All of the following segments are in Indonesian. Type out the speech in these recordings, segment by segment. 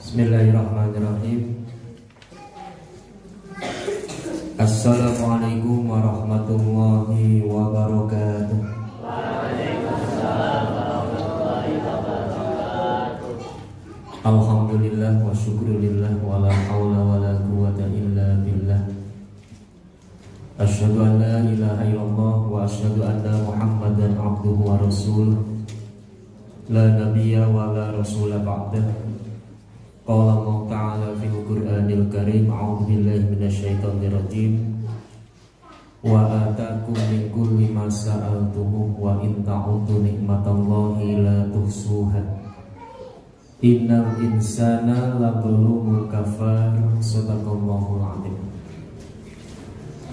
Bismillahirrahmanirrahim. Assalamualaikum warahmatullahi wabarakatuh. Waalaikumsalam warahmatullahi wabarakatuh. Alhamdulillah wa syukurillah wa la hawla wa la quwwata illa billah. Asyhadu an la ilaha illallah wa asyhadu anna Muhammadan abduhu wa rasuluh. La nabiyya wa la rasula ba'dah. Qala Allah Ta'ala fil Qur'anil Karim, a'udzu billahi minasyaitonir rajim. Wa atakum min kulli ma sa'altumuh wa in ta'uddu nikmatallahi la tuhsuha. Innal insana lazalumun kafar. Shadaqallahul adzim.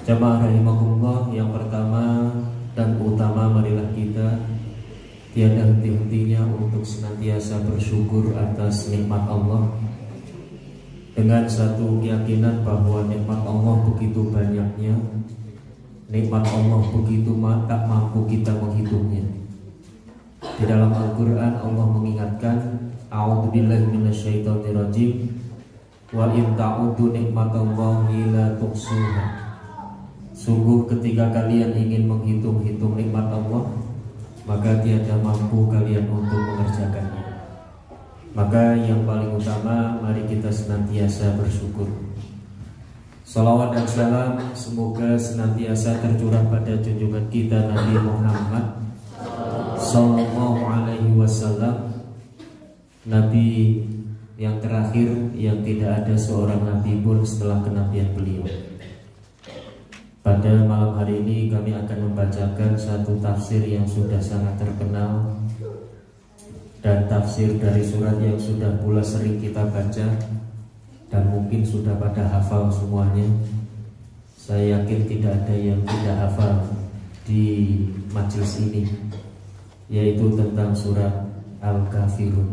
Jamaah rahimakumullah, yang pertama dan utama, marilah kita tiada henti-hentinya untuk senantiasa bersyukur atas nikmat Allah, dengan satu keyakinan bahwa nikmat Allah begitu banyaknya, nikmat Allah begitu tak mampu kita menghitungnya. Di dalam Al-Quran Allah mengingatkan, a'udzubillahi minasyaitonirrajim, wa in ta'uddu nikmatallahi la tuhsuha. Sungguh ketika kalian ingin menghitung-hitung nikmat Allah, maka tiada mampu kalian untuk mengerjakannya. Maka yang paling utama, mari kita senantiasa bersyukur. Salawat dan salam semoga senantiasa tercurah pada junjungan kita Nabi Muhammad Sallallahu Alaihi Wasallam, Nabi yang terakhir, yang tidak ada seorang nabi pun setelah kenabian beliau. Pada malam hari ini kami akan membacakan satu tafsir yang sudah sangat terkenal, dan tafsir dari surat yang sudah pula sering kita baca dan mungkin sudah pada hafal semuanya. Saya yakin tidak ada yang tidak hafal di majelis ini, yaitu tentang surat Al-Kafirun.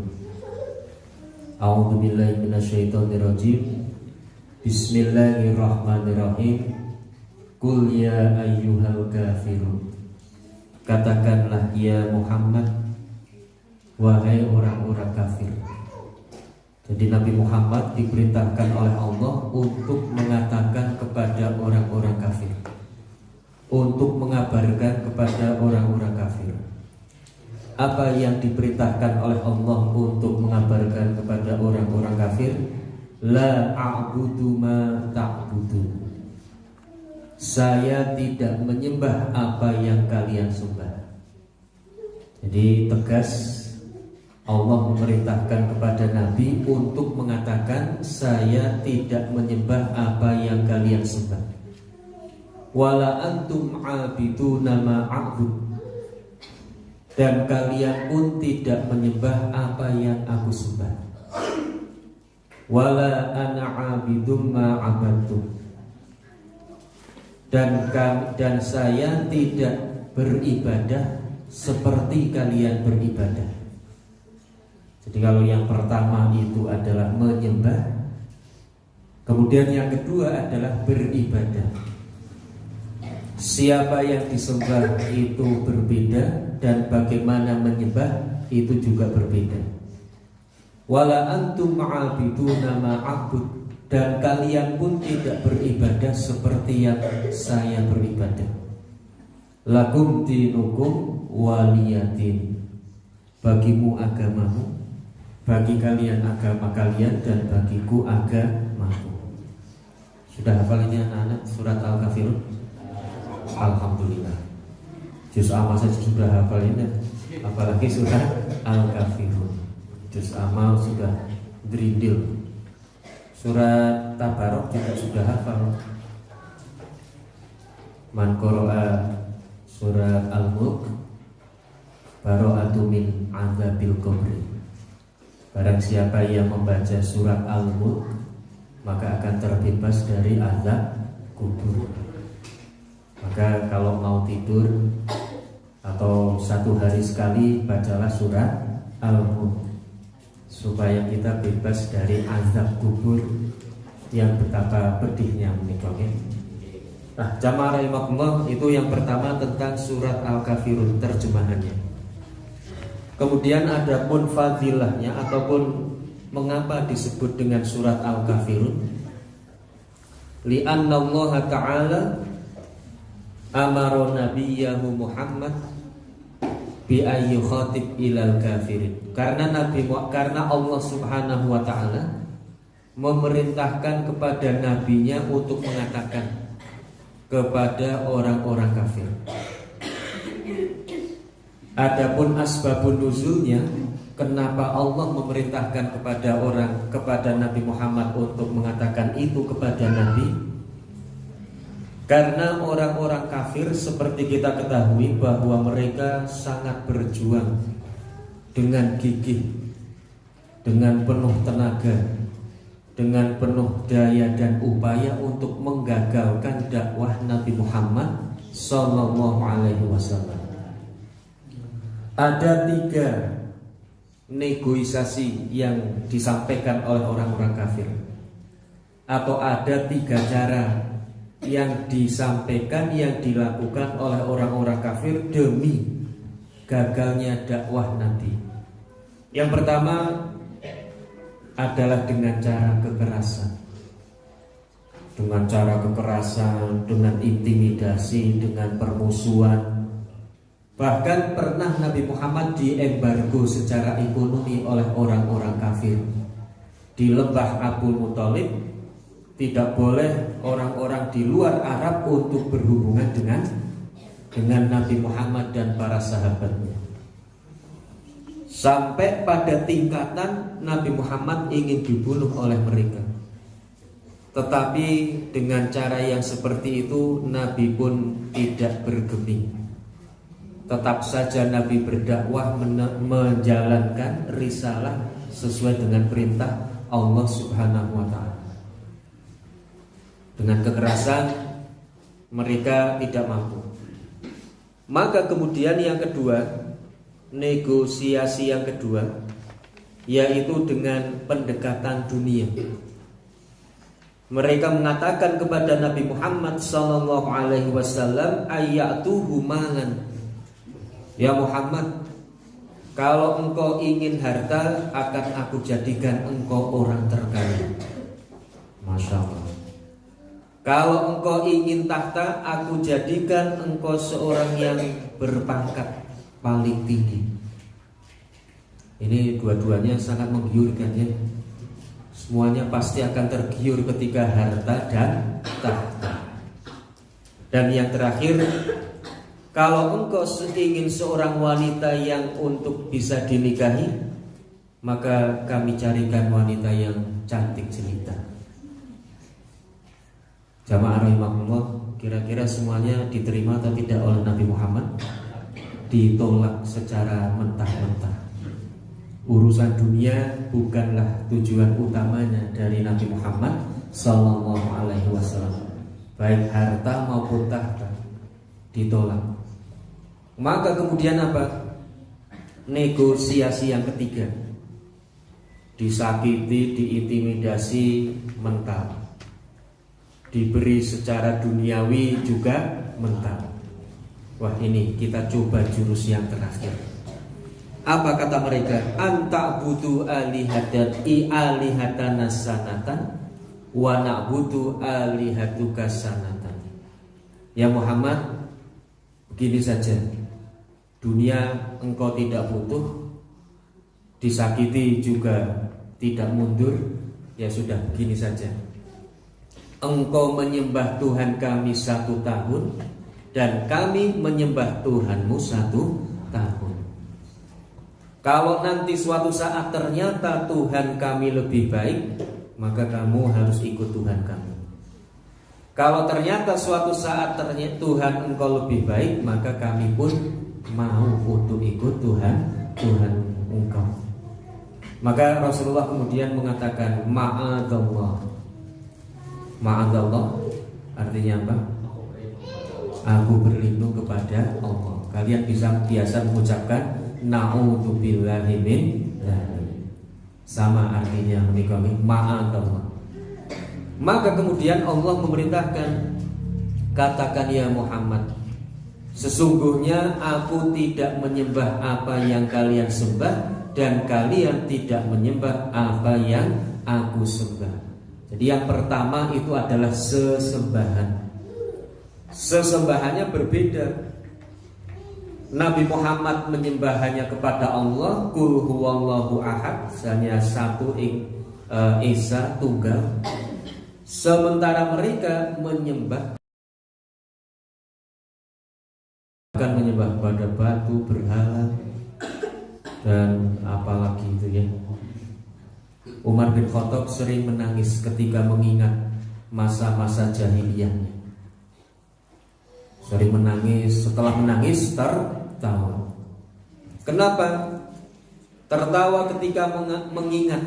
A'udzubillahi minasyaitonirrajim. Bismillahirrahmanirrahim. Qul ya ayyuhal kafirun. Katakanlah ya Muhammad, wahai orang-orang kafir. Jadi Nabi Muhammad diperintahkan oleh Allah untuk mengatakan kepada orang-orang kafir, untuk mengabarkan kepada orang-orang kafir. Apa yang diperintahkan oleh Allah untuk mengabarkan kepada orang-orang kafir? La a'budu ma ta'budun. Saya tidak menyembah apa yang kalian sembah. Jadi tegas Allah memerintahkan kepada Nabi untuk mengatakan, saya tidak menyembah apa yang kalian sembah. Wala antum abiduna ma a'bud. Dan kalian pun tidak menyembah apa yang aku sembah. Wala ana abidum ma abadtum. Dan saya tidak beribadah seperti kalian beribadah. Jadi kalau yang pertama itu adalah menyembah, kemudian yang kedua adalah beribadah. Siapa yang disembah itu berbeda, dan bagaimana menyembah itu juga berbeda. Wala antum ma'abiduna ma'abud. Dan kalian pun tidak beribadah seperti yang saya beribadah. Lakum dinukum waliyadin. Bagimu agamamu, bagi kalian agama kalian, dan bagiku agamaku. Sudah hafal ini anak-anak surat Al-Kafirun? Alhamdulillah. Juz amal saja sudah hafal ini, apalagi surat Al-Kafirun. Juz amal sudah drindil. Surat Tabarok juga sudah hafal. Man qara'a surat Al-Mulk bara'atu min adzabil qabri. Barang siapa yang membaca surat Al-Mulk, maka akan terbebas dari azab kubur. Maka kalau mau tidur atau satu hari sekali, bacalah surat Al-Mulk, supaya kita bebas dari azab kubur yang betapa pedihnya menikmati. Nah, jamaah rahimakumullah, itu yang pertama tentang surat Al-Kafirun, terjemahannya. Kemudian ada pun fadilahnya ataupun Mengapa disebut dengan surat Al-Kafirun? Li'anna Allah Ta'ala amara nabiyahu Muhammad bi ayyu khatib ilal kafirin. Karena Allah Subhanahu wa taala memerintahkan kepada nabinya untuk mengatakan kepada orang-orang kafir. Adapun asbabun nuzulnya, kenapa Allah memerintahkan kepada Nabi Muhammad untuk mengatakan itu kepada Nabi? Karena orang-orang kafir seperti kita ketahui bahwa mereka sangat berjuang dengan gigih, dengan penuh tenaga, dengan penuh daya dan upaya untuk menggagalkan dakwah Nabi Muhammad Sallallahu Alaihi Wasallam. Ada 3 negosiasi yang disampaikan oleh orang-orang kafir, atau ada 3 cara yang disampaikan, yang dilakukan oleh orang-orang kafir demi gagalnya dakwah Nabi. Yang pertama adalah dengan cara kekerasan. Dengan cara kekerasan, dengan intimidasi, dengan permusuhan. Bahkan pernah Nabi Muhammad diembargo secara ekonomi oleh orang-orang kafir. Di lembah Abul Muthalib tidak boleh orang-orang di luar Arab untuk berhubungan dengan Nabi Muhammad dan para sahabatnya. Sampai pada tingkatan Nabi Muhammad ingin dibunuh oleh mereka. Tetapi dengan cara yang seperti itu Nabi pun tidak bergeming. Tetap saja Nabi berdakwah, menjalankan risalah sesuai dengan perintah Allah Subhanahu wa ta'ala. Dengan kekerasan mereka tidak mampu. Maka kemudian yang kedua, negosiasi yang kedua, yaitu dengan pendekatan dunia. Mereka mengatakan kepada Nabi Muhammad sallallahu alaihi wasallam, ayyatuhu malan. Ya Muhammad, kalau engkau ingin harta, akan aku jadikan engkau orang terkaya. Masya Allah. Kalau engkau ingin tahta, aku jadikan engkau seorang yang berpangkat paling tinggi. Ini dua-duanya sangat menggiurkan ya. Semuanya pasti akan tergiur ketika harta dan tahta. Dan yang terakhir, kalau engkau ingin seorang wanita yang untuk bisa dinikahi, maka kami carikan wanita yang cantik jelita. Jamaah rahimahullah, kira-kira semuanya diterima atau tidak oleh Nabi Muhammad? Ditolak secara mentah-mentah. Urusan dunia bukanlah tujuan utamanya dari Nabi Muhammad sallallahu alaihi wasallam. Baik harta maupun tahta ditolak. Maka kemudian apa? Negosiasi yang ketiga. Disakiti, diintimidasi, mental. Diberi secara duniawi juga mental. Wah, ini kita coba jurus yang terakhir. Apa kata mereka? Anta'budu alihatana sanatan wa na'budu alihatuka sanatan. Ya Muhammad, begini saja. Dunia engkau tidak butuh, disakiti juga tidak mundur. Ya sudah, begini saja. Engkau menyembah Tuhan kami 1 tahun, dan kami menyembah Tuhanmu 1 tahun. Kalau nanti suatu saat ternyata Tuhan kami lebih baik, maka kamu harus ikut Tuhan kami. Kalau ternyata suatu saat ternyata Tuhan engkau lebih baik, maka kami pun mau untuk ikut Tuhan engkau. Maka Rasulullah kemudian mengatakan ma'adallah. Ma'adallah artinya apa? Aku berlindung kepada Allah. Kalian biasa mengucapkan na'udzubillahi min dzalik. Sama artinya ma'adallah. Maka kemudian Allah memerintahkan, katakan ya Muhammad, sesungguhnya aku tidak menyembah apa yang kalian sembah, dan kalian tidak menyembah apa yang aku sembah. Jadi yang pertama itu adalah sesembahan. Sesembahannya berbeda. Nabi Muhammad menyembah hanya kepada Allah, Qul huwallahu ahad, hanya satu esa tunggal. Sementara mereka menyembah pada batu, berhala, dan apalagi itu ya. Umar bin Khattab sering menangis ketika mengingat masa-masa jahiliyahnya. Sering menangis, setelah menangis tertawa. Kenapa? Tertawa ketika mengingat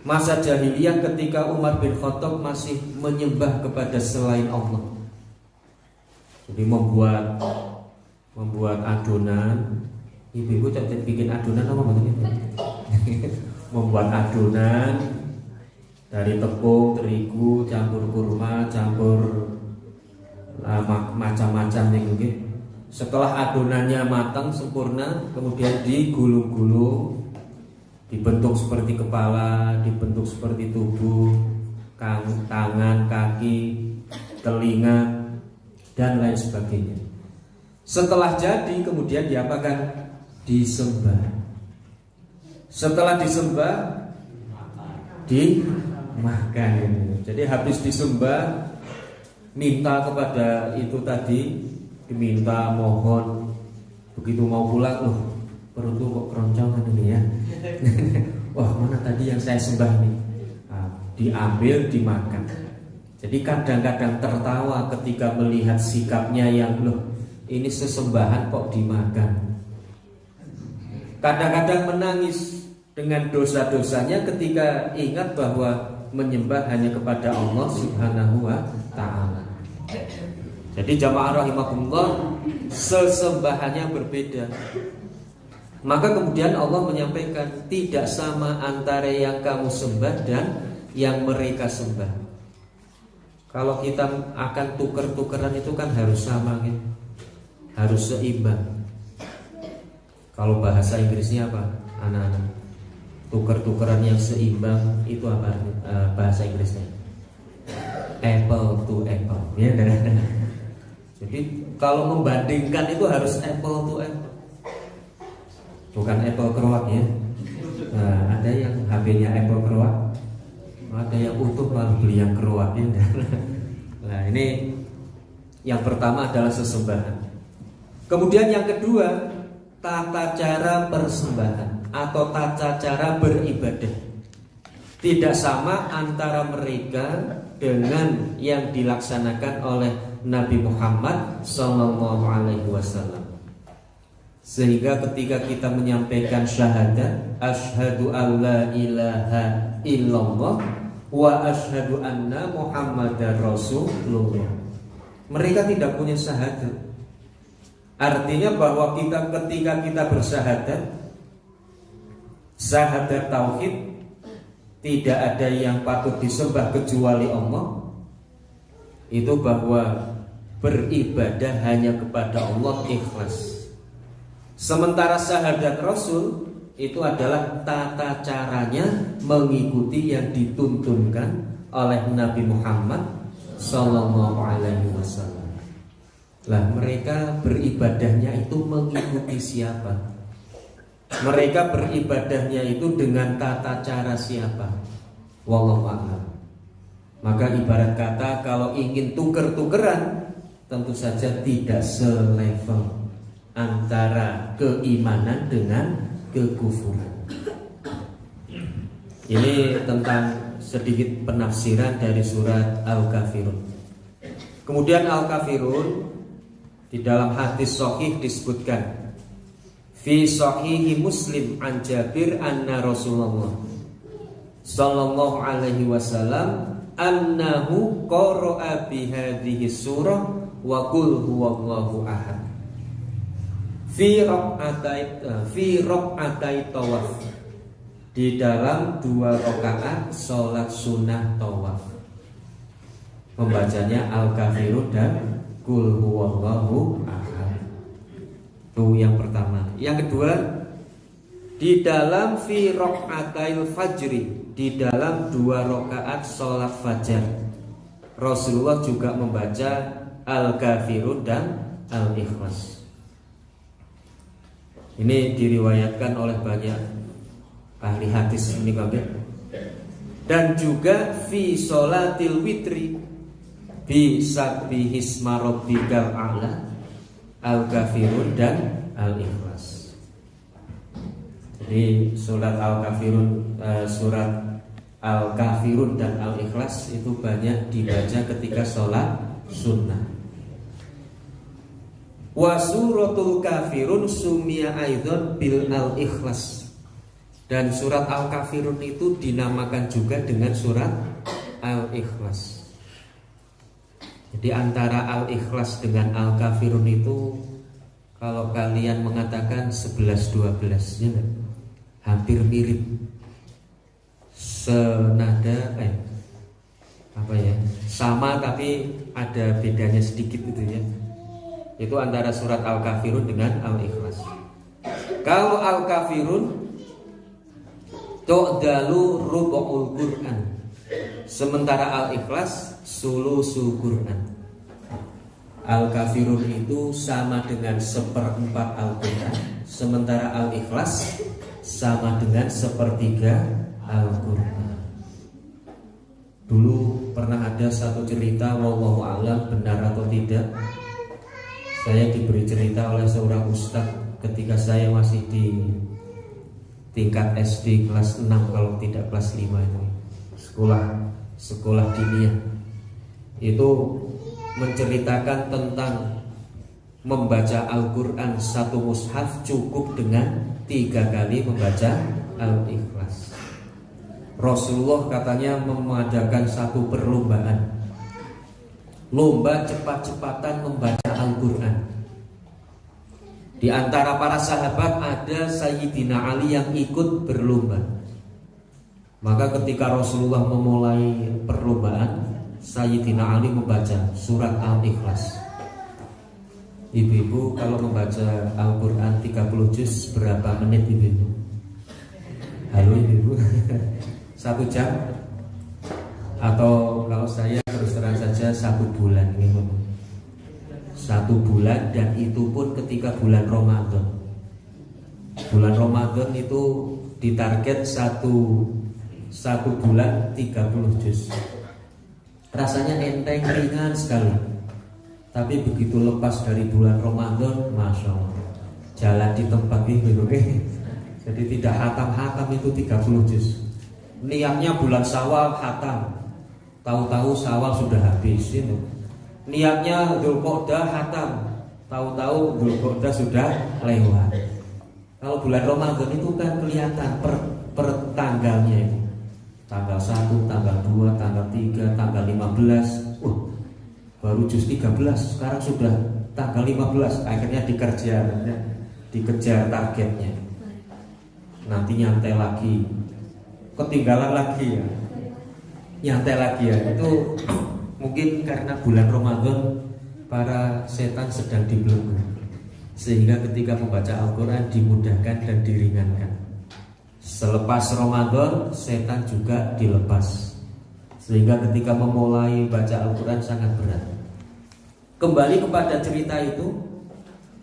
masa jahiliyah ketika Umar bin Khattab masih menyembah kepada selain Allah. Jadi membuat adonan. Ibu-ibu cek bikin adonan apa maksudnya? Membuat adonan dari tepung, terigu, campur kurma, campur macam-macam gitu. Setelah adonannya matang sempurna, kemudian digulung-gulung, dibentuk seperti kepala, dibentuk seperti tubuh, tangan, kaki, telinga, dan lain sebagainya. Setelah jadi kemudian diapakan? Disembah. Setelah disembah dimakan. Jadi habis disembah minta kepada itu tadi, diminta mohon, begitu mau pulang, loh perutku kok keroncongan ini ya. Wah, mana tadi yang saya sembah nih? Nah, diambil dimakan. Jadi kadang-kadang tertawa ketika melihat sikapnya yang loh ini sesembahan kok dimakan. Kadang-kadang menangis dengan dosa-dosanya ketika ingat bahwa menyembah hanya kepada Allah Subhanahu wa ta'ala. Jadi jamaah rahimakumullah, sesembahannya berbeda. Maka kemudian Allah menyampaikan tidak sama antara yang kamu sembah dan yang mereka sembah. Kalau kita akan tuker-tukeran itu kan harus sama gitu. Harus seimbang. Kalau bahasa Inggrisnya apa? Anak-anak, tuker-tukeran yang seimbang itu apa bahasa Inggrisnya? Apple to apple, ya. Jadi kalau membandingkan itu harus apple to apple, bukan apple keroak ya. Nah, ada yang HP-nya apple keroak, ada yang utuh malah beli yang keroak ya. Nah, ini yang pertama adalah sesembahan. Kemudian yang kedua, tata cara persembahan atau tata cara beribadah. Tidak sama antara mereka dengan yang dilaksanakan oleh Nabi Muhammad SAW. Sehingga ketika kita menyampaikan syahadat, asyhadu alla ilaha illallah wa asyhadu anna Muhammadar Rasulullah, mereka tidak punya syahadat. Artinya bahwa ketika kita bersyahadat, syahadat tauhid, tidak ada yang patut disembah kecuali Allah, itu bahwa beribadah hanya kepada Allah ikhlas. Sementara syahadat Rasul itu adalah tata caranya mengikuti yang dituntunkan oleh Nabi Muhammad Sallallahu Alaihi Wasallam. Lah mereka beribadahnya itu mengikuti siapa? Mereka beribadahnya itu dengan tata cara siapa? Wallahu a'lam. Maka ibarat kata kalau ingin tuker-tukeran, tentu saja tidak selevel antara keimanan dengan kekufuran. Ini tentang sedikit penafsiran dari surat Al-Kafirun. Kemudian Al-Kafirun di dalam hadis sahih disebutkan, fi sahihi Muslim an Jabir anna Rasulullah sallallahu alaihi wasallam annahu qara'a bi hadhihi surah wa qul huwallahu ahad fi raq'atai tawaf, di dalam 2 rakaat salat sunnah tawaf. Membacanya Al-Kafirun dan Qul huwallahu ahad. Itu yang pertama. Yang kedua, Di dalam fi rakaatail fajri, di dalam 2 rakaat sholat fajar, Rasulullah juga membaca Al-Kafirun dan Al-Ikhlas. Ini diriwayatkan oleh banyak ahli hadis ini kabeh. Dan juga fi sholatil witri bi sabbihisma rabbikal a'la, Al-Kafirun dan Al-Ikhlas. Jadi surat Al-Kafirun dan Al-Ikhlas itu banyak dibaca ketika sholat sunnah. Wa suratul Kafirun sumia aidon bil Al-Ikhlas. Dan surat Al-Kafirun itu dinamakan juga dengan surat Al-Ikhlas. Jadi antara Al-Ikhlas dengan Al-Kafirun itu, kalau kalian mengatakan 11-12 ya, hampir mirip, senada sama tapi ada bedanya sedikit gitu ya. Itu antara surat Al-Kafirun dengan Al-Ikhlas. Kalau Al-Kafirun tu'dalu rubu'ul Qur'an, sementara Al-Ikhlas sulusul Qur'an. Al-Kafirun itu sama dengan 1/4 Al-Quran, sementara Al-Ikhlas sama dengan 1/3 Al-Quran. Dulu pernah ada satu cerita, wallahu a'lam benar atau tidak, saya diberi cerita oleh seorang ustadz ketika saya masih di tingkat SD kelas 6 kalau tidak kelas 5 itu, sekolah diniyah. Itu menceritakan tentang membaca Al-Quran satu mushaf cukup dengan 3 kali membaca Al-Ikhlas. Rasulullah katanya mengadakan satu perlombaan, lomba cepat-cepatan membaca Al-Quran. Di antara para sahabat ada Sayyidina Ali yang ikut berlomba. Maka ketika Rasulullah memulai perlombaan, Sayyidina Ali membaca surat Al-Ikhlas. Ibu-ibu kalau membaca Al-Quran 30 juz berapa menit ibu-ibu? Halo ibu-ibu. 1 jam? Atau kalau saya terus terang saja 1 bulan gitu. 1 bulan, dan itu pun ketika bulan Ramadan. Bulan Ramadan itu ditarget satu bulan 30 juz. Rasanya enteng, ringan sekali. Tapi begitu lepas dari bulan Ramadan, Masya Allah, jalan di tempat ini jadi tidak hatam-hatam itu 30 juz. Niatnya bulan Syawal hatam, tahu-tahu Syawal sudah habis itu. Niatnya Dzulqa'dah hatam, tahu-tahu Dzulqa'dah sudah lewat. Kalau bulan Ramadan itu kan kelihatan per tanggalnya itu. Tanggal 1, tanggal 2, tanggal 3, tanggal 15. Baru juz 13, sekarang sudah tanggal 15. Akhirnya dikejar targetnya. Nanti nyantai lagi, ketinggalan lagi ya, nyantai lagi ya. Itu mungkin karena bulan Ramadan para setan sedang dibelenggu, sehingga ketika membaca Al-Quran dimudahkan dan diringankan. Selepas Ramadan setan juga dilepas, sehingga ketika memulai baca Al-Quran sangat berat. Kembali kepada cerita itu,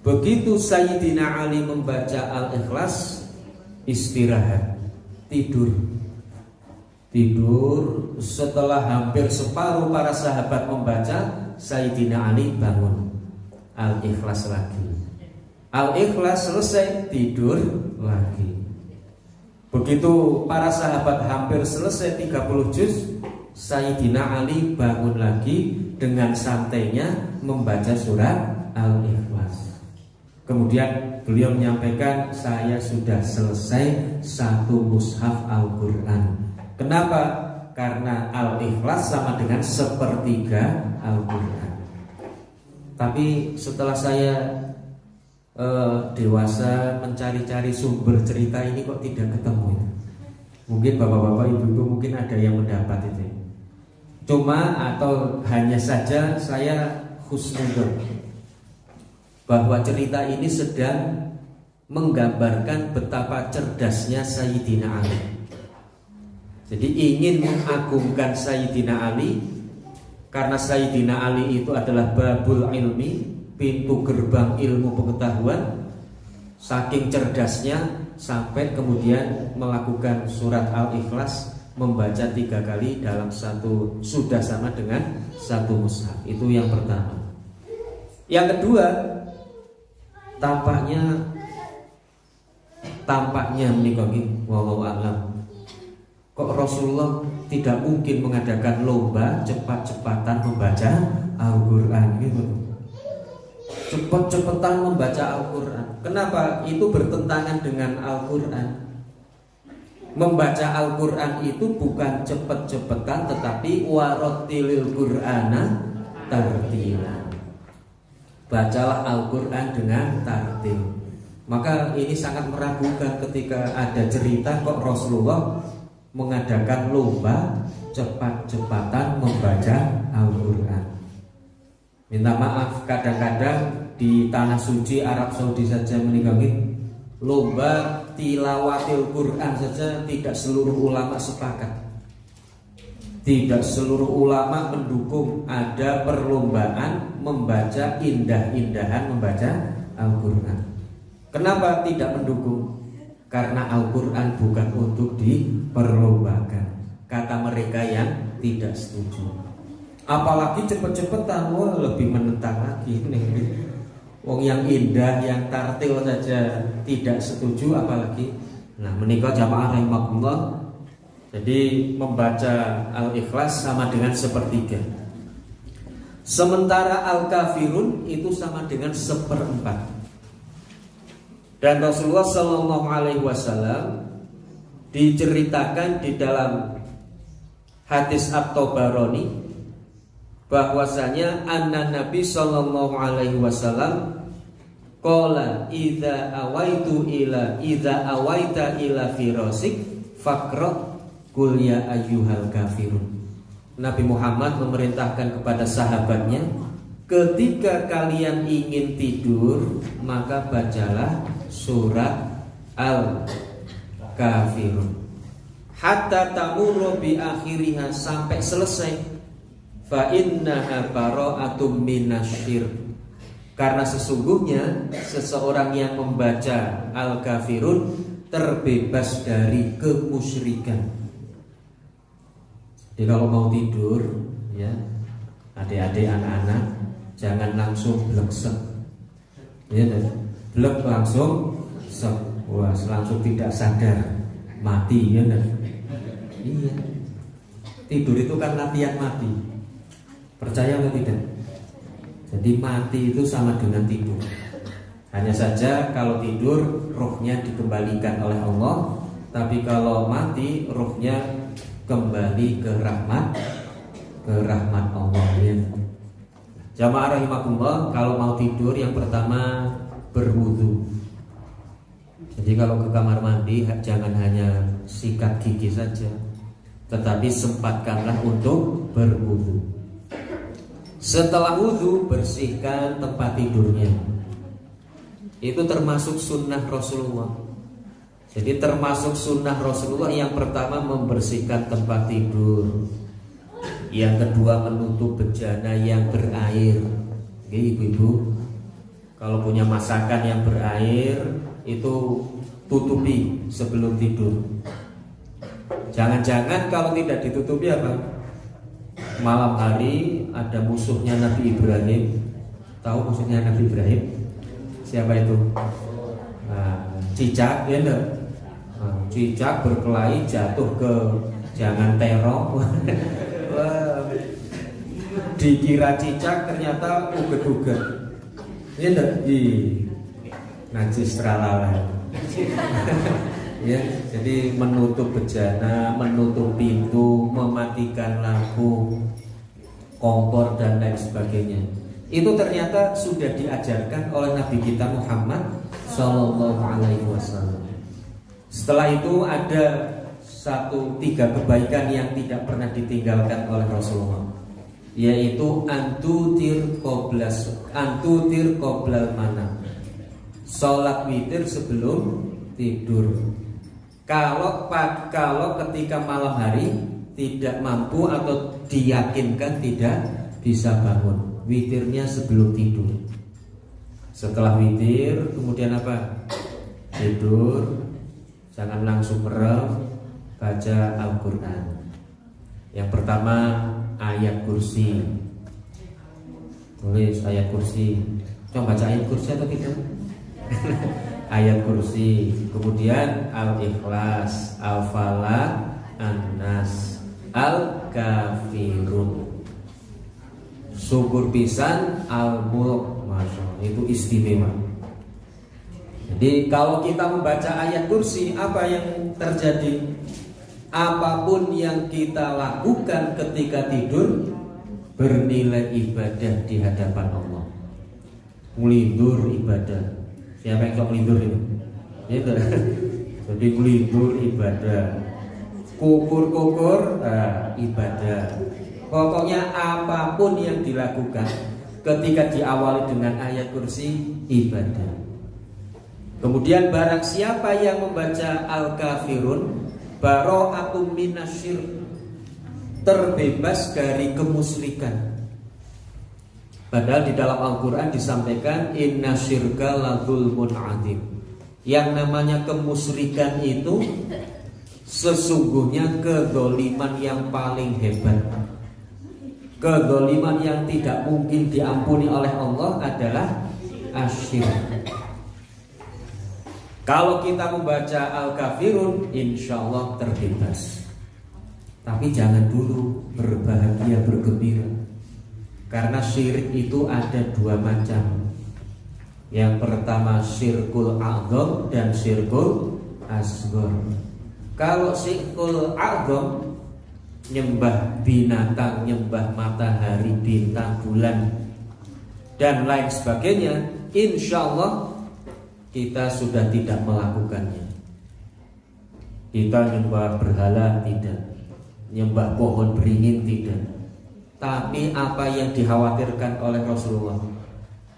begitu Sayyidina Ali membaca Al-Ikhlas, istirahat, tidur. Setelah hampir separuh para sahabat membaca, Sayyidina Ali bangun, Al-Ikhlas lagi. Al-Ikhlas selesai, tidur lagi. Begitu para sahabat hampir selesai 30 juz, Sayyidina Ali bangun lagi dengan santainya membaca surat Al-Ikhlas. Kemudian beliau menyampaikan, saya sudah selesai 1 mushaf Al-Quran. Kenapa? Karena Al-Ikhlas sama dengan 1/3 Al-Quran. Tapi setelah saya dewasa mencari-cari sumber cerita ini kok tidak ketemu. Mungkin bapak-bapak, ibu-ibu mungkin ada yang mendapat itu. Cuma atau hanya saja saya husnuzon bahwa cerita ini sedang menggambarkan betapa cerdasnya Sayyidina Ali. Jadi ingin mengagungkan Sayyidina Ali, karena Sayyidina Ali itu adalah babul ilmi, pintu gerbang ilmu pengetahuan. Saking cerdasnya sampai kemudian melakukan surat Al-Ikhlas, membaca 3 kali dalam satu, sudah sama dengan satu mushaf. Itu yang pertama. Yang kedua, tampaknya menikah wallahu a'lam, kok Rasulullah tidak mungkin mengadakan lomba cepat-cepatan membaca Al-Quran gitu. Cepat-cepatan membaca Al-Quran. Kenapa? Itu bertentangan dengan Al-Quran. Membaca Al-Quran itu bukan cepet-cepetan, tetapi warattilil Qur'ana tartila. Bacalah Al-Quran dengan tartil. Maka ini sangat meragukan ketika ada cerita kok Rasulullah mengadakan lomba cepat-cepatan membaca Al-Quran. Minta maaf, kadang-kadang di tanah suci Arab Saudi saja meninggalkan lomba tilawatil Quran saja tidak seluruh ulama sepakat. Tidak seluruh ulama mendukung ada perlombaan membaca indah-indahan membaca Al-Quran. Kenapa tidak mendukung? Karena Al-Quran bukan untuk diperlombakan, kata mereka yang tidak setuju. Apalagi cepet-cepetan, wah lebih menentang lagi nih. Wong yang indah, yang tartil saja tidak setuju, apalagi. Nah, menikah jamaah rahimakumullah. Jadi membaca Al-Ikhlas sama dengan sepertiga. Sementara Al-Kafirun itu sama dengan 1/4. Dan Rasulullah Shallallahu Alaihi Wasallam diceritakan di dalam hadis At-Tabarani bahwasanya anna Nabi Shallallahu Alaihi Wasallam qala idza awaita ila firasik faqra qul ya ayyuhal kafirun. Nabi Muhammad memerintahkan kepada sahabatnya, ketika kalian ingin tidur maka bacalah surat Al-Kafirun hatta tamurru bi akhiriha, sampai selesai. Fa innaha bara'atum minasyirk, karena sesungguhnya seseorang yang membaca Al-Kafirun terbebas dari kemusyrikan. Jadi kalau mau tidur ya, adik-adik anak-anak jangan langsung bleksek. Ya, blek langsung wah, langsung tidak sadar, mati ya. Iya. Tidur itu kan latihan mati. Percaya atau tidak? Jadi mati itu sama dengan tidur. Hanya saja kalau tidur rohnya dikembalikan oleh Allah, tapi kalau mati rohnya kembali ke rahmat Allah ya. Jamaah rahimakumullah, kalau mau tidur yang pertama berwudu. Jadi kalau ke kamar mandi jangan hanya sikat gigi saja, tetapi sempatkanlah untuk berwudu. Setelah wudu bersihkan tempat tidurnya. Itu termasuk sunnah Rasulullah. Jadi termasuk sunnah Rasulullah yang pertama membersihkan tempat tidur, yang kedua menutup bejana yang berair. Oke, ibu-ibu, kalau punya masakan yang berair itu tutupi sebelum tidur. Jangan-jangan kalau tidak ditutupi apa? Malam hari ada musuhnya Nabi Ibrahim. Tahu musuhnya Nabi Ibrahim? Siapa itu? Cicak, ya enggak? Cicak berkelahi jatuh ke jangan terong. Dikira cicak ternyata uget-uget. Ya enggak? Najis tralala. Ya, jadi menutup bejana, menutup pintu, mematikan lampu, kompor dan lain sebagainya. Itu ternyata sudah diajarkan oleh Nabi kita Muhammad Sallallahu Alaihi Wasallam. Setelah itu ada 3 kebaikan yang tidak pernah ditinggalkan oleh Rasulullah, yaitu antutir qoblal manam. sholat witir sebelum tidur. Kalau ketika malam hari tidak mampu atau diyakinkan tidak bisa bangun, witirnya sebelum tidur. Setelah witir kemudian apa? Tidur. Jangan langsung merem, baca Al-Quran. Yang pertama ayat kursi. Tulis ayat kursi. Coba baca ayat kursi atau tidak? Ayat kursi. Kemudian Al-Ikhlas, Al-Falaq, An-Nas, Al-Kafirun. Syukur pisan Al-Mulk. Masya Allah, itu istimewa. Jadi kalau kita membaca ayat kursi, apa yang terjadi? Apapun yang kita lakukan ketika tidur bernilai ibadah di hadapan Allah. Melindur ibadah. Siapa yang sok melindur ini? Itu. Jadi melindur ibadah. Kukur ibadah. Pokoknya apapun yang dilakukan ketika diawali dengan ayat kursi, ibadah. Kemudian barang siapa yang membaca Al-Kafirun, bara'atum minasyirk, terbebas dari kemusyrikan. Padahal di dalam Al-Quran disampaikan inna syirka la dzulmun adzim. Yang namanya kemusyrikan itu sesungguhnya kedzaliman yang paling hebat. Kedzaliman yang tidak mungkin diampuni oleh Allah adalah asyirk. Kalau kita membaca Al-Kafirun, insya Allah terbebas. Tapi jangan dulu berbahagia, bergembira. Karena syirik itu ada dua macam. Yang pertama syirkul a'dzam dan syirkul asghar. Kalau syirkul a'dzam, nyembah binatang, nyembah matahari, bintang, bulan, dan lain sebagainya, insya Allah kita sudah tidak melakukannya. Kita nyembah berhala tidak, nyembah pohon beringin tidak. Tapi apa yang dikhawatirkan oleh Rasulullah,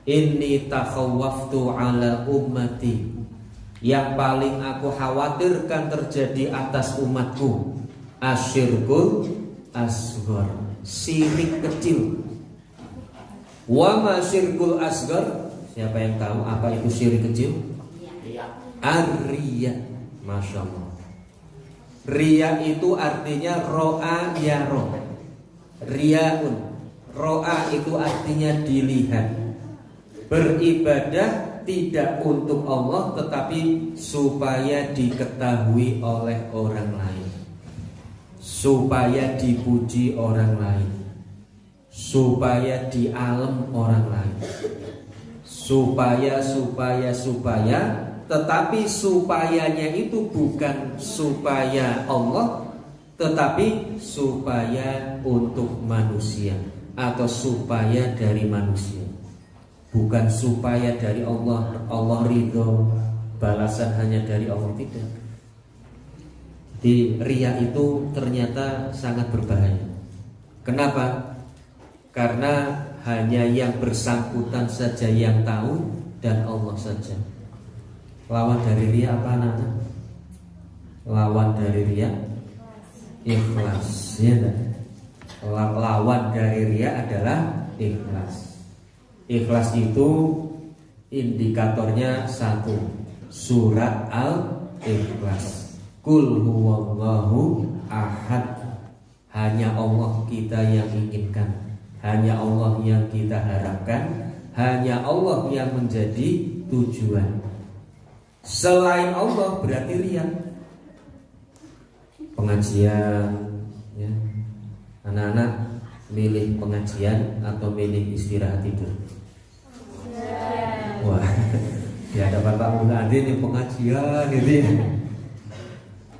inni takhawwaftu ala ummati, yang paling aku khawatirkan terjadi atas umatku, asyirkul asghar, syirik kecil. Wa ma syirkul asghar, siapa yang tahu apa itu syirik kecil? Ar-riya. Masya Allah. Riya itu artinya ro'a yaro. Riyaun. Ro'a itu artinya dilihat. Beribadah tidak untuk Allah, tetapi supaya diketahui oleh orang lain, supaya dipuji orang lain, supaya di alam orang lain, supaya, tetapi supayanya itu bukan supaya Allah, tetapi supaya untuk manusia atau supaya dari manusia, bukan supaya dari Allah. Allah ridho, balasan hanya dari Allah, tidak. Jadi riya itu ternyata sangat berbahaya. Kenapa? Karena hanya yang bersangkutan saja yang tahu dan Allah saja. Lawan dari riya apa anak-anak? Lawan dari riya ikhlas, ya kan? Lawan dari riya adalah ikhlas. Ikhlas itu indikatornya satu, surat Al-Ikhlas. Qul huwallahu ahad. Hanya Allah kita yang inginkan, hanya Allah yang kita harapkan, hanya Allah yang menjadi tujuan. Selain Allah berarti riya. Pengajian, ya. Anak-anak milih pengajian atau milih istirahat tidur? Wah, di hadapan Pak Mula ini pengajian gitu.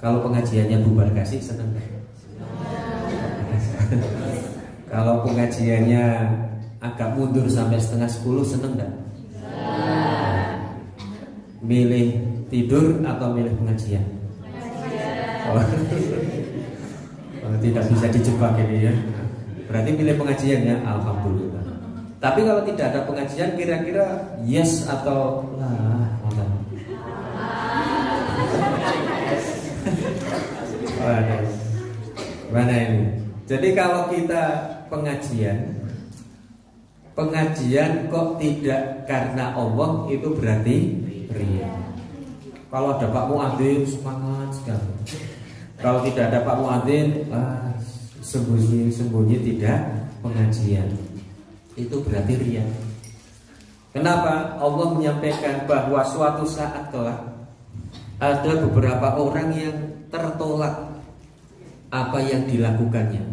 Kalau pengajiannya bubar kasih senang gak? Kalau pengajiannya agak mundur sampai 9:30 seneng gak? Milih tidur atau milih pengajian? Oh, tidak bisa dijebak ini ya. Berarti milih pengajian ya, alhamdulillah. Tapi kalau tidak ada pengajian, kira-kira yes atau lah, Mana ini? Jadi kalau kita pengajian kok tidak karena Allah, itu berarti riya. Kalau ada Pak Muadzin semangat sekali. Kalau tidak ada Pak Muadzin, sembunyi tidak pengajian. Itu berarti riya. Kenapa? Allah menyampaikan bahwa suatu saat kelak ada beberapa orang yang tertolak apa yang dilakukannya.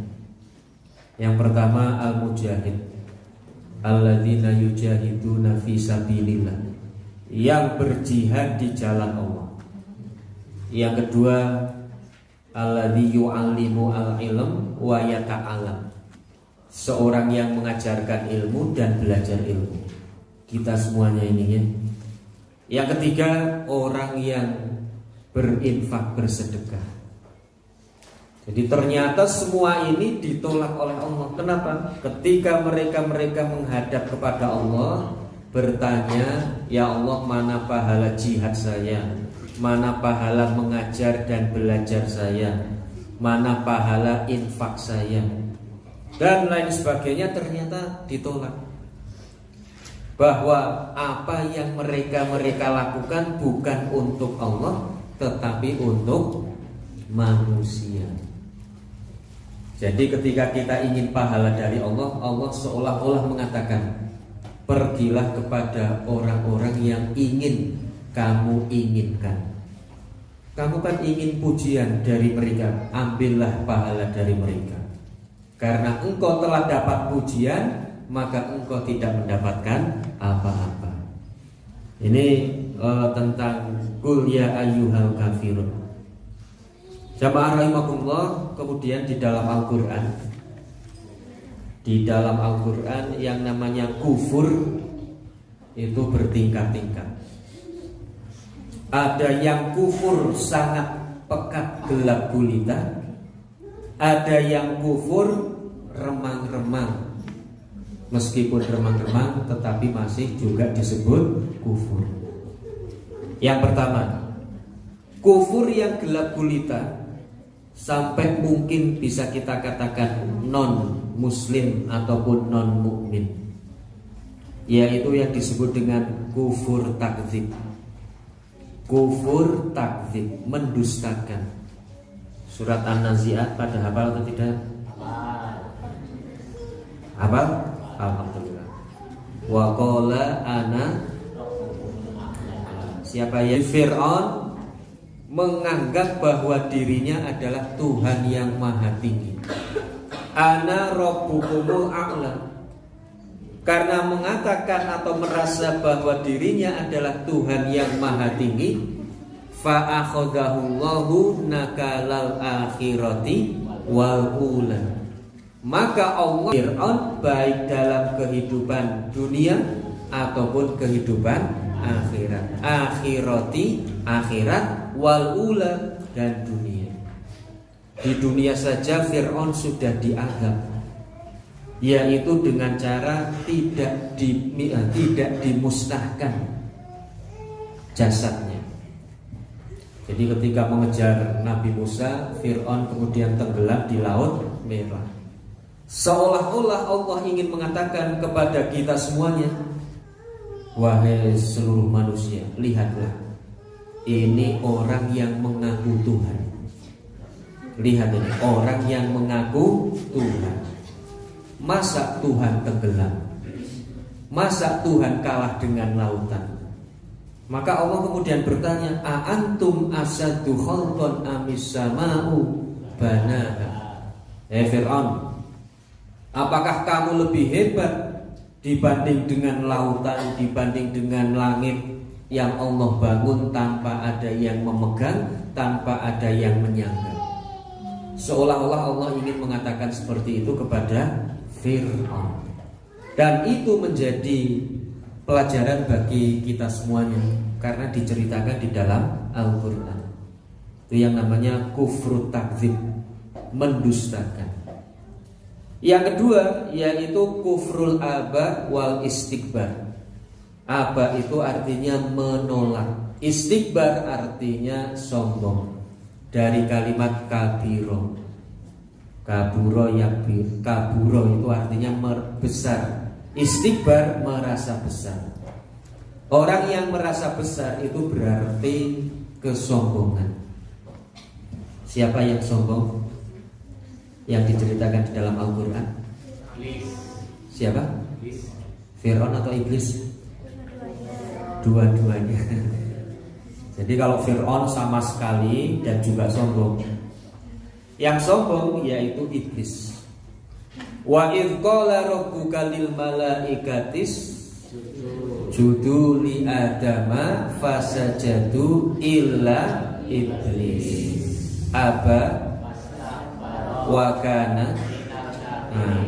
Yang pertama al-mujahid, alladzina yujahiduna fi sabilillah, yang berjihad di jalan Allah. Yang kedua, alladzi yu'allimu al-ilm wa yata'allam, seorang yang mengajarkan ilmu dan belajar ilmu. Kita semuanya ini ya. Yang ketiga, orang yang berinfak, bersedekah. Jadi ternyata semua ini ditolak oleh Allah. Kenapa? Ketika mereka menghadap kepada Allah, bertanya, ya Allah, mana pahala jihad saya? Mana pahala mengajar dan belajar saya? Mana pahala infak saya? Dan lain sebagainya, ternyata ditolak. Bahwa apa yang mereka lakukan bukan untuk Allah, tetapi untuk manusia. Jadi ketika kita ingin pahala dari Allah, Allah seolah-olah mengatakan, pergilah kepada orang-orang yang ingin kamu inginkan. Kamu kan ingin pujian dari mereka, ambillah pahala dari mereka. Karena engkau telah dapat pujian, maka engkau tidak mendapatkan apa-apa. Ini tentang qul ya ayyuhal kafirun. Jamaah rahimakumullah, kemudian di dalam Al-Quran yang namanya kufur itu bertingkat-tingkat. Ada yang kufur sangat pekat gelap gulita, ada yang kufur remang-remang. Meskipun remang-remang tetapi masih juga disebut kufur. Yang pertama, kufur yang gelap gulita, sampai mungkin bisa kita katakan non muslim ataupun non mukmin, yaitu yang disebut dengan kufur takdzib. Kufur takdzib, mendustakan. Surat An-Nazi'at pada hafal atau tidak? Hafal? Alhamdulillah. Wa qala ana, siapa yang Fir'aun menganggap bahwa dirinya adalah Tuhan yang maha tinggi. Ana rabbukumul a'la, karena mengatakan atau merasa bahwa dirinya adalah Tuhan yang maha tinggi, fa akhadahullahu nakalal akhirati wal ula, maka Allah Fir'aun baik dalam kehidupan dunia ataupun kehidupan akhirat. Akhirati, akhirat, wal ula, dan dunia. Di dunia saja Fir'aun sudah dianggap, yaitu dengan cara tidak dimusnahkan jasadnya. Jadi ketika mengejar Nabi Musa, Fir'aun kemudian tenggelam di Laut Merah. Seolah-olah Allah ingin mengatakan kepada kita semuanya, wahai seluruh manusia, lihatlah, ini orang yang mengaku Tuhan. Lihat ini, orang yang mengaku Tuhan. Masa Tuhan tenggelam? Masa Tuhan kalah dengan lautan? Maka Allah kemudian bertanya, a antum asaddu khalqan amis sama'u banaha. Fir'aun, apakah kamu lebih hebat dibanding dengan lautan, dibanding dengan langit yang Allah bangun tanpa ada yang memegang, tanpa ada yang menyangga? Seolah-olah Allah ingin mengatakan seperti itu kepada Fir'aun. Dan itu menjadi pelajaran bagi kita semuanya, karena diceritakan di dalam Al-Quran. Itu yang namanya kufru takdzib, mendustakan. Yang kedua yaitu kufrul aba wal istikbar. Aba itu artinya menolak, istikbar artinya sombong. dari kalimat kabiro. Kaburo yakbir. Kaburo itu artinya besar. Istikbar merasa besar. Orang yang merasa besar itu berarti kesombongan. Siapa yang sombong? Yang diceritakan di dalam Al-Quran? Siapa? Fir'aun atau iblis? Dua-duanya. Jadi kalau Fir'aun sama sekali dan juga sombong. Yang sombong yaitu iblis. Wa idh qala rabbuka lil malaikatis judu li adama fasajadu illa iblis aba wa kana.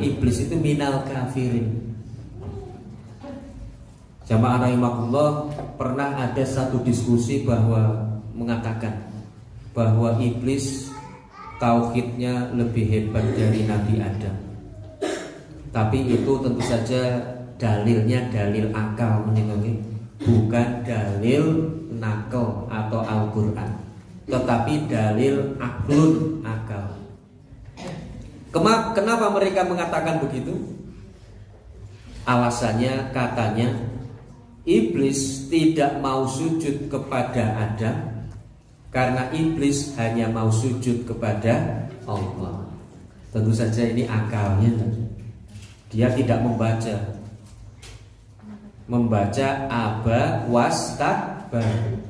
Iblis itu minal kafirin. Jamaah rahimakumullah, pernah ada satu diskusi bahwa mengatakan bahwa iblis tauhidnya lebih hebat dari Nabi Adam. Tapi itu tentu saja dalilnya dalil akal, bukan dalil nakal atau Al-Quran, tetapi dalil aklun, akal. Kenapa mereka mengatakan begitu? Alasannya katanya iblis tidak mau sujud kepada Adam karena iblis hanya mau sujud kepada Allah. Tentu saja ini akalnya. Dia tidak membaca aba wastakbar.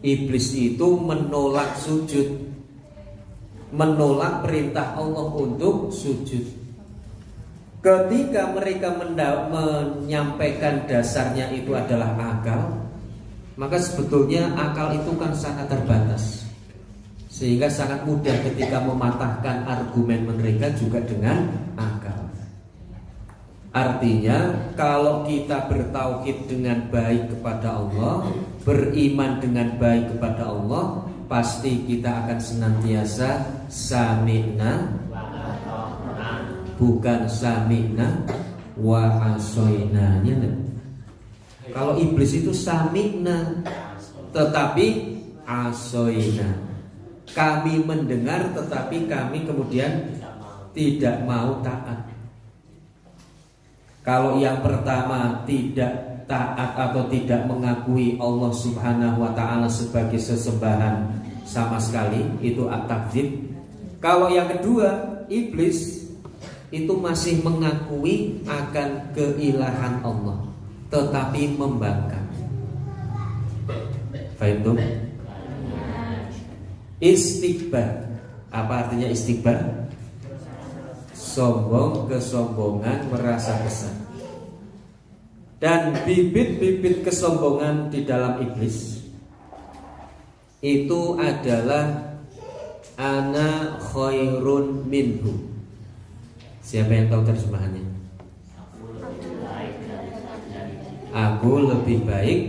Iblis itu menolak sujud, menolak perintah Allah untuk sujud. Ketika mereka menyampaikan dasarnya itu adalah akal, maka sebetulnya akal itu kan sangat terbatas, sehingga sangat mudah ketika mematahkan argumen mereka juga dengan akal. Artinya kalau kita bertauhid dengan baik kepada Allah, beriman dengan baik kepada Allah, pasti kita akan senantiasa sami'na, bukan sami'na wa asoina. Kalau iblis itu sami'na, tetapi asoina. Kami mendengar tetapi kami kemudian tidak mau taat. Kalau yang pertama tidak taat atau tidak mengakui Allah Subhanahu wa ta'ala sebagai sesembahan sama sekali, itu at-takdzib. Kalau yang kedua, iblis itu masih mengakui akan keilahan Allah tetapi membangkang. Fahim? Istikbar. Apa artinya istikbar? Sombong, kesombongan, merasa besar. Dan bibit-bibit kesombongan di dalam iblis itu adalah ana khairun minhu. Siapa yang tahu terjemahannya? Aku lebih baik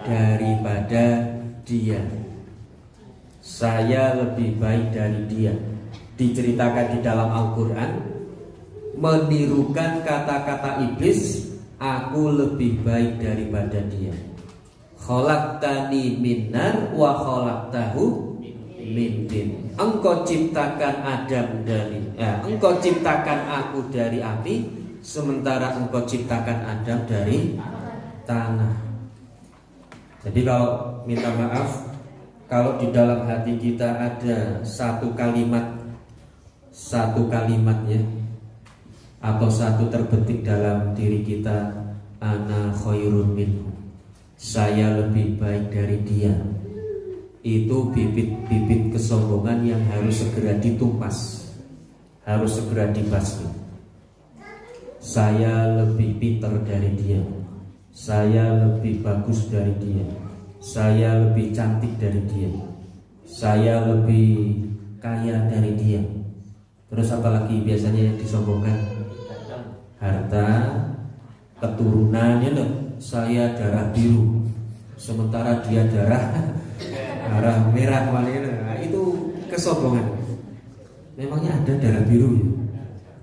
daripada dia. Saya lebih baik dari dia. Diceritakan di dalam Al-Quran, menirukan kata-kata iblis, aku lebih baik daripada dia. Khalaqtani min nar wa khalaqtahu min tin. Engkau ciptakan Adam engkau ciptakan aku dari api, sementara engkau ciptakan Adam dari tanah. Jadi kalau minta maaf, kalau di dalam hati kita ada satu kalimat ya, atau satu terbetik dalam diri kita, ana khairun minhu, saya lebih baik dari dia, itu bibit-bibit kesombongan yang harus segera ditumpas, harus segera dibasmi. Saya lebih pintar dari dia, saya lebih bagus dari dia, saya lebih cantik dari dia, saya lebih kaya dari dia. Terus apa lagi biasanya yang disombongkan? Harta, keturunannya loh. Saya darah biru, sementara dia darah merah. Nah, itu kesombongan. Memangnya ada darah biru ya?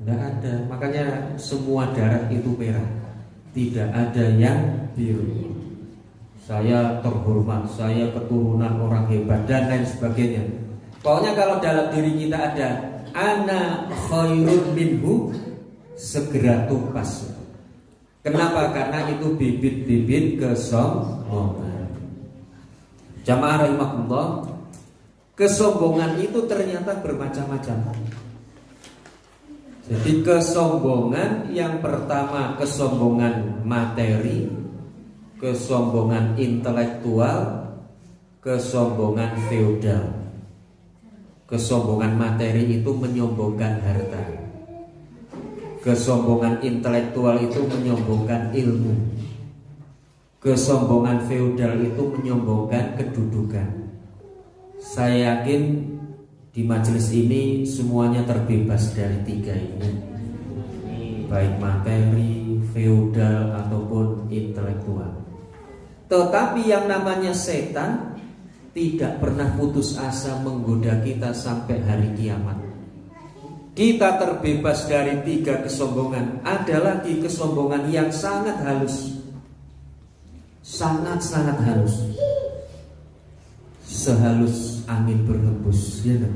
Tidak ada. Makanya semua darah itu merah, tidak ada yang biru. Saya terhormat, saya keturunan orang hebat dan lain sebagainya. Pokoknya kalau dalam diri kita ada ana khairun minhu, segera tumpas. Kenapa? Karena itu bibit-bibit kesombongan. Jamaah rahimakumullah, kesombongan itu ternyata bermacam-macam. Jadi kesombongan yang pertama, kesombongan materi, kesombongan intelektual, kesombongan feodal. Kesombongan materi itu menyombongkan harta. Kesombongan intelektual itu menyombongkan ilmu. Kesombongan feodal itu menyombongkan kedudukan. Saya yakin di majelis ini semuanya terbebas dari tiga ini, baik materi, feodal ataupun intelektual. Tetapi yang namanya setan tidak pernah putus asa menggoda kita sampai hari kiamat. Kita terbebas dari tiga kesombongan. Ada lagi kesombongan yang sangat halus, sangat-sangat halus, sehalus angin berhembus, ya kan?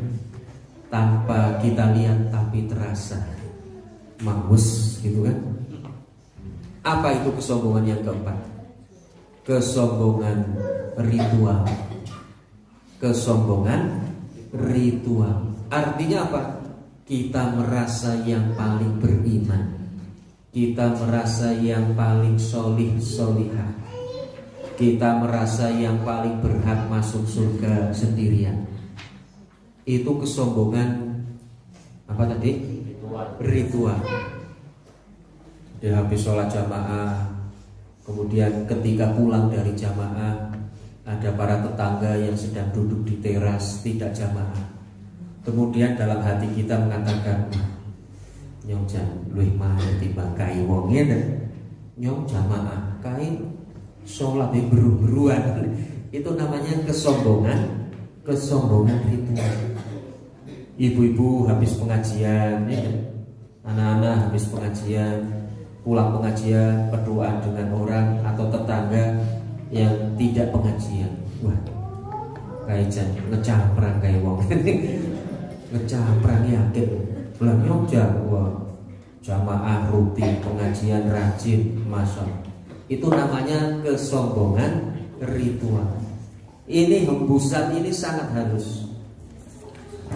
Tanpa kita lihat tapi terasa maus, gitu kan? Apa itu kesombongan yang keempat? Kesombongan ritual. Kesombongan ritual artinya apa? Kita merasa yang paling beriman, kita merasa yang paling solih solihah, kita merasa yang paling berhak masuk surga sendirian. Itu kesombongan apa tadi? Ritual. Dia habis sholat jamaah, kemudian ketika pulang dari jamaah ada para tetangga yang sedang duduk di teras tidak jamaah. Kemudian dalam hati kita mengatakan, nyong jan luwih mahal timbang kai wong ngene. Nyong jamaah kai sholat beru-beruan. Itu namanya kesombongan, kesombongan ritual. Ibu-ibu habis pengajian, ya, anak-anak habis pengajian, pulang pengajian berdoa dengan orang atau tetangga yang tidak pengajian. Wah, kayak jan ngecamprang kayak wong. Ngecamprang yakin. Belang nyong Jawa, jamaah rutin pengajian rajin, masya. Itu namanya kesombongan ritual. Ini hembusan ini sangat halus.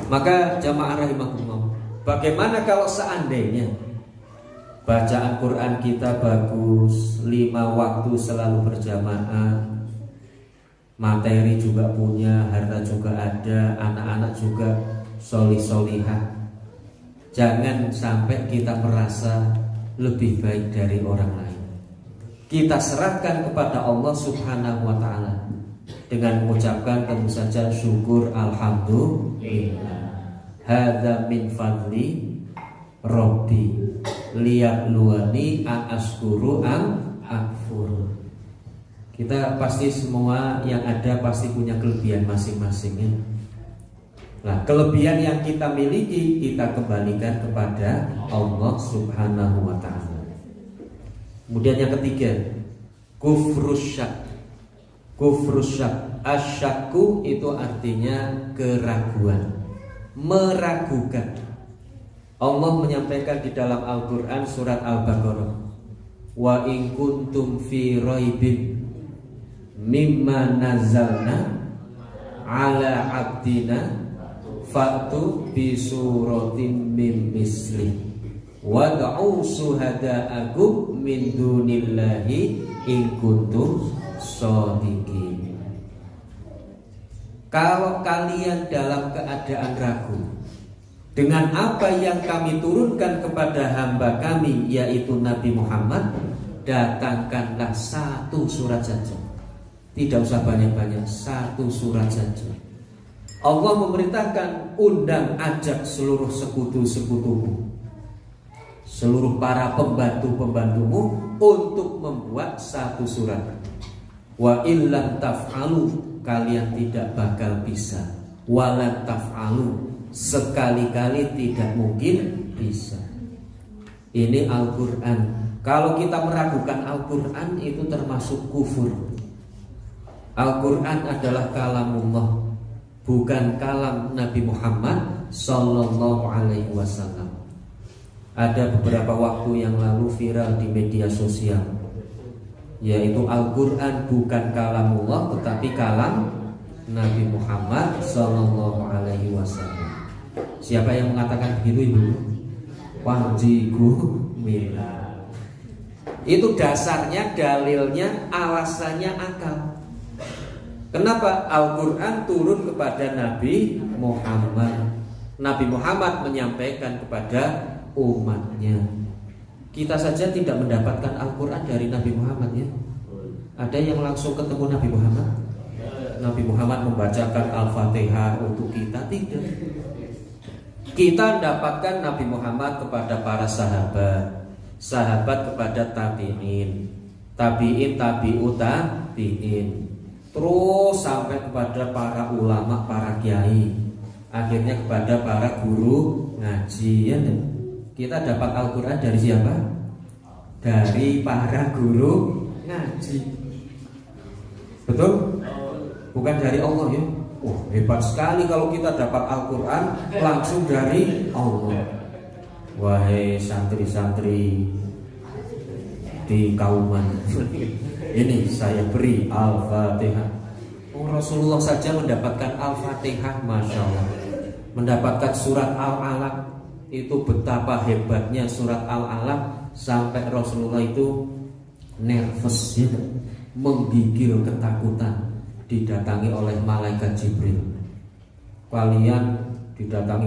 Maka jamaah rahimakumullah, bagaimana kalau seandainya bacaan Quran kita bagus, 5 waktu selalu berjamaah, materi juga punya, harta juga ada, anak-anak juga solih-solihah. Jangan sampai kita merasa lebih baik dari orang lain. Kita serahkan kepada Allah Subhanahu wa ta'ala dengan mengucapkan tentu saja syukur alhamdulillah. Hadza min fadli Rabbi liyabluwani a'askuru am akfur. Kita pasti semua yang ada pasti punya kelebihan masing-masing, ya. Nah, kelebihan yang kita miliki kita kembalikan kepada Allah Subhanahu wa ta'ala. Kemudian yang ketiga, kufrus syak. Kufrus syak, asyakku itu artinya keraguan, meragukan. Allah menyampaikan di dalam Al-Quran surat Al-Baqarah, wa in kuntum fi raibin mimma nazalna ala abdina fa'tu bi suratin mim misli wad'u suhada'akum min dunillahi in kuntum shodiqin. Kalau kalian dalam keadaan ragu dengan apa yang kami turunkan kepada hamba kami, yaitu Nabi Muhammad, datangkanlah 1 surat saja. Tidak usah banyak-banyak, 1 surat saja. Allah memerintahkan, undang ajak seluruh sekutu-sekutumu, seluruh para pembantu-pembantumu untuk membuat 1 surat. Wa illam taf'alu, kalian tidak bakal bisa. Walan taf'alu, sekali-kali tidak mungkin bisa. Ini Al-Quran. Kalau kita meragukan Al-Quran itu termasuk kufur. Al-Quran adalah kalamullah, bukan kalam Nabi Muhammad sallallahu alaihi wasallam. Ada beberapa waktu yang lalu viral di media sosial, yaitu Al-Quran bukan kalamullah tetapi kalam Nabi Muhammad sallallahu alaihi wasallam. Siapa yang mengatakan begitu, Ibu? Panji Gumilang. Itu dasarnya, dalilnya, alasannya akal. Kenapa Al-Quran turun kepada Nabi Muhammad? Nabi Muhammad menyampaikan kepada umatnya. Kita saja tidak mendapatkan Al-Quran dari Nabi Muhammad ya. Ada yang langsung ketemu Nabi Muhammad? Nabi Muhammad membacakan Al-Fatihah untuk kita? Tidak. Kita mendapatkan Nabi Muhammad kepada para sahabat, sahabat kepada tabi'in, tabi'in tabi'ut tabi'in, terus sampai kepada para ulama, para kiai, akhirnya kepada para guru ngaji ya. Kita dapat Al-Quran dari siapa? Dari para guru ngaji. Betul? Bukan dari Allah ya. Hebat sekali kalau kita dapat Al-Quran langsung dari Allah. Wahai santri-santri di kauman, ini saya beri Al-Fatihah. Rasulullah saja mendapatkan Al-Fatihah, Masya Allah. Mendapatkan surat Al-Alaq. Itu betapa hebatnya surat Al-Alaq, sampai Rasulullah itu nervous ya, menggigil ketakutan didatangi oleh malaikat Jibril. Kalian didatangi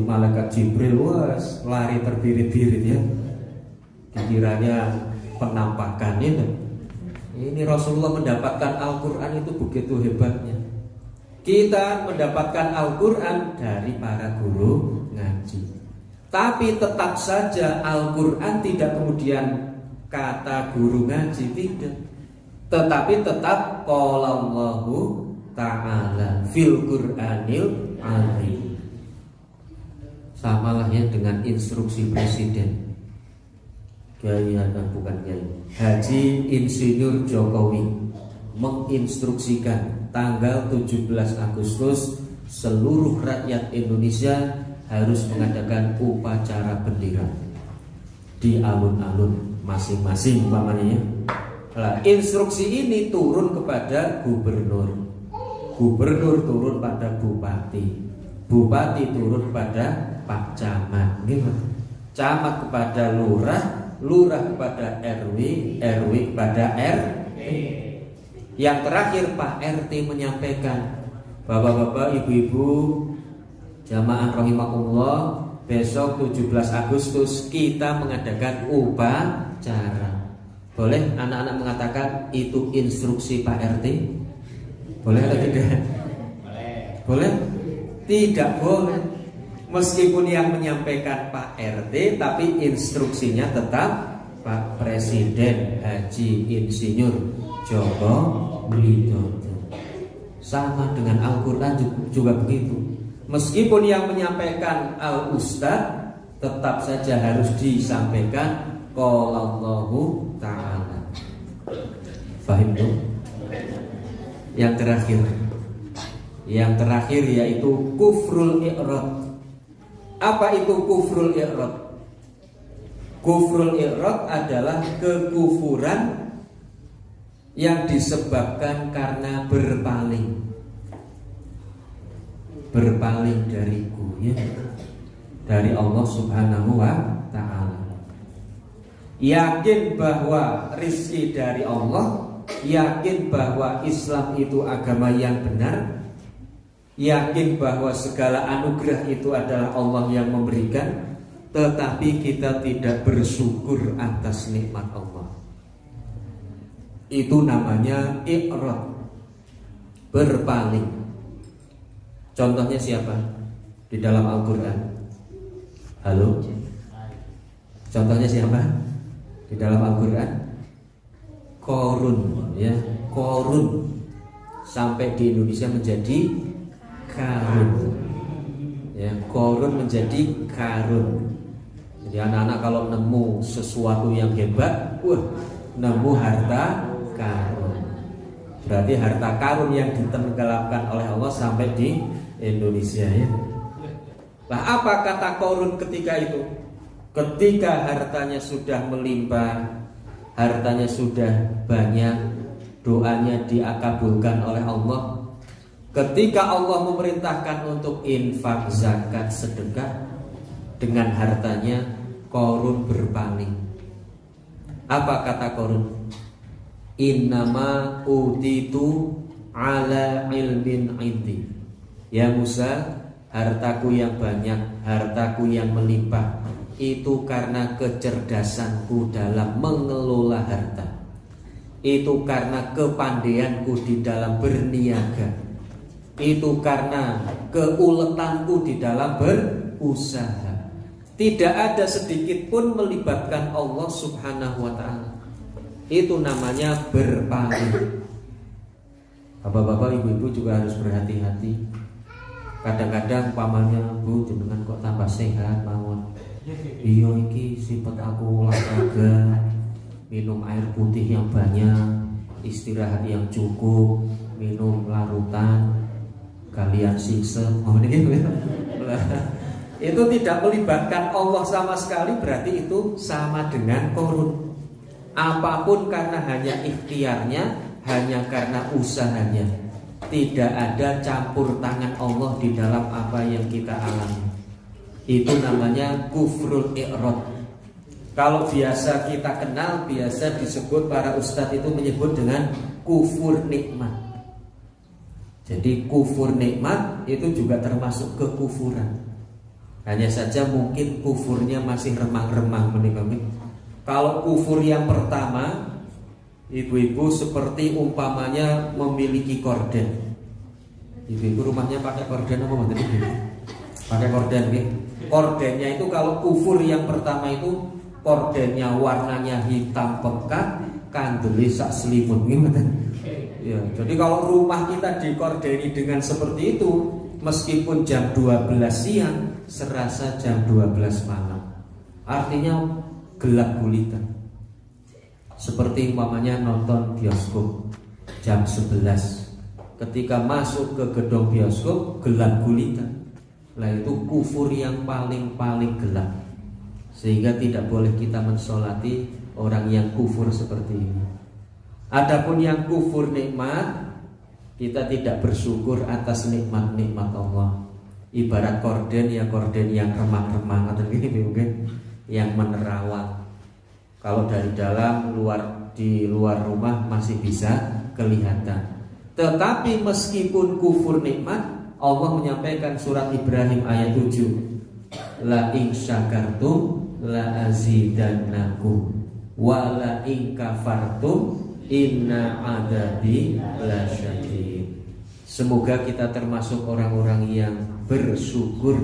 malaikat Jibril, was lari terbirit-birit ya. Dikiranya penampakan itu. Ini Rasulullah mendapatkan Al-Quran itu begitu hebatnya. Kita mendapatkan Al-Quran dari para guru ngaji. Tapi tetap saja Al-Quran tidak kemudian kata guru ngaji, tidak. Tetapi tetap qala Allahu ta'ala fil Qur'anil azim. Samalah ya dengan instruksi presiden. Kiai bukan Kiai, Haji Insinyur Jokowi menginstruksikan tanggal 17 Agustus seluruh rakyat Indonesia harus mengadakan upacara bendera di alun-alun masing-masing umpamanya. Nah, instruksi ini turun kepada gubernur, gubernur turun pada bupati, bupati turun pada pak camat, camat kepada lurah, lurah kepada RW, RW kepada RT. Yang terakhir Pak RT menyampaikan, bapak-bapak, ibu-ibu, jamaah rahimakumullah, besok 17 Agustus kita mengadakan upacara. Boleh anak-anak mengatakan itu instruksi Pak RT? Boleh atau tidak? Boleh? Tidak boleh. Meskipun yang menyampaikan Pak RT, tapi instruksinya tetap Pak Presiden Haji Insinyur Joko Widodo. Sama dengan Al-Quran juga begitu. Meskipun yang menyampaikan Al-Ustadz, tetap saja harus disampaikan qala Allahu ta'ala. Fahim tuh? Yang terakhir yaitu kufrul i'rad. Apa itu kufrul i'rad? Kufrul i'rad adalah kekufuran yang disebabkan karena berpaling dariku ya, dari Allah Subhanahu wa ta'ala. Yakin bahwa rizki dari Allah, yakin bahwa Islam itu agama yang benar, yakin bahwa segala anugerah itu adalah Allah yang memberikan, tetapi kita tidak bersyukur atas nikmat Allah. Itu namanya i'rad, berpaling. Contohnya siapa di dalam Al-Quran? Halo? Contohnya siapa di dalam Al-Quran? Qarun ya, Qarun sampai di Indonesia menjadi Karun ya, Qarun menjadi Karun. Jadi anak-anak kalau nemu sesuatu yang hebat, nemu harta karun. Berarti harta karun yang ditenggelamkan oleh Allah sampai di Indonesia ya. Lah apa kata Qarun ketika itu? Ketika hartanya sudah melimpah, hartanya sudah banyak, doanya diakabulkan oleh Allah. Ketika Allah memerintahkan untuk infak, zakat, sedekah dengan hartanya, Qarun berpaling. Apa kata Qarun? Innama utitu ala ilmin indi. Ya Musa, hartaku yang banyak, hartaku yang melimpah, itu karena kecerdasanku dalam mengelola harta. Itu karena kepandaianku di dalam berniaga. Itu karena keuletanku di dalam berusaha. Tidak ada sedikit pun melibatkan Allah Subhanahu wa ta'ala. Itu namanya berpaling. Bapak-bapak, ibu-ibu juga harus berhati-hati. Kadang-kadang pamannya, Bu, jenengan kok tambah sehat mawon. Iya iki sifat aku olahraga, minum air putih yang banyak, istirahat yang cukup, minum larutan, kalian singsen. Oh ini itu tidak melibatkan Allah sama sekali, berarti itu sama dengan Qarun. Apapun karena hanya ikhtiarnya, hanya karena usahanya. Tidak ada campur tangan Allah di dalam apa yang kita alami. Itu namanya kufrul i'rad. Kalau biasa kita kenal, biasa disebut para ustadz itu menyebut dengan kufur nikmat. Jadi kufur nikmat itu juga termasuk kekufuran. Hanya saja mungkin kufurnya masih remang-remang menikmati. Kalau kufur yang pertama, ibu-ibu seperti umpamanya memiliki korden. Ibu-ibu rumahnya pakai korden apa enggak? Pakai korden nih. Kordennya itu kalau kufur yang pertama itu kordennya warnanya hitam pekat, kandeli sak selimut gimana? Ya, jadi kalau rumah kita dikordeni dengan seperti itu, meskipun jam 12 siang serasa jam 12 malam. Artinya gelap gulita. Seperti umpamanya nonton bioskop jam 11. Ketika masuk ke gedung bioskop gelap gulita. Nah itu kufur yang paling gelap. Sehingga tidak boleh kita mensolati orang yang kufur seperti ini. Adapun yang kufur nikmat, kita tidak bersyukur atas nikmat-nikmat Allah. Ibarat korden ya korden yang remang-remang atau gini mungkin yang menerawang. Kalau dari dalam di luar rumah masih bisa kelihatan. Tetapi meskipun kufur nikmat, Allah menyampaikan surat Ibrahim ayat 7. La in syakartum la azidannakum wa la in kafartum inna adabi lasyadid. Semoga kita termasuk orang-orang yang bersyukur,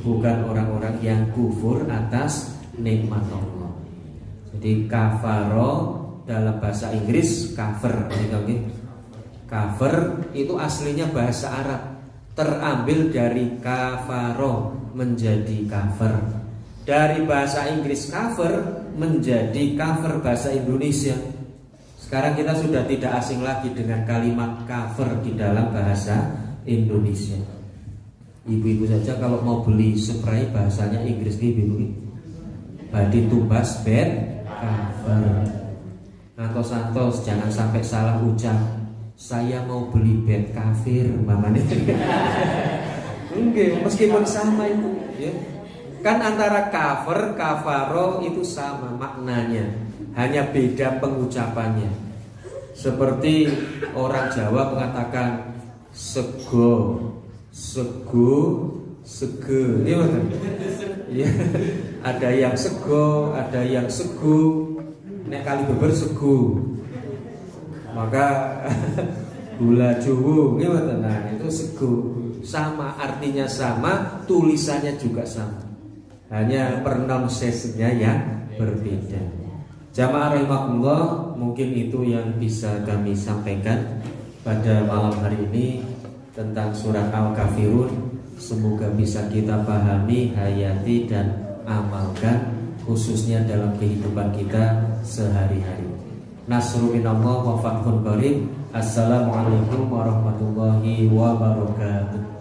bukan orang-orang yang kufur atas nikmat Allah. Jadi kafaro dalam bahasa Inggris kafir, kafir itu aslinya bahasa Arab, terambil dari kafaro menjadi kafir. Dari bahasa Inggris kafir menjadi kafir bahasa Indonesia. Sekarang kita sudah tidak asing lagi dengan kalimat kafir di dalam bahasa Indonesia. Ibu-ibu saja kalau mau beli spray bahasanya Inggris ibu-ibu. Badi tumbas bed kafir. Santos jangan sampai salah ucap. Saya mau beli bed kafir, mamane. Enggak, meskipun sama itu, ya. Kan antara kafir, kafaro itu sama maknanya, hanya beda pengucapannya. Seperti orang Jawa mengatakan sego, ini mana? Ya, ada yang sego, ada yang segu. Nek kali beber segu. Maka gula juwu, gimana? Nah itu segu, sama artinya sama, tulisannya juga sama. Hanya pronunciation-nya yang berbeda. Jamaah rahimakumullah, mungkin itu yang bisa kami sampaikan pada malam hari ini tentang surat Al-Kafirun. Semoga bisa kita pahami, hayati dan amalkan, khususnya dalam kehidupan kita sehari-hari. Nasru minallah wa fathun qarib. Assalamualaikum warahmatullahi wabarakatuh.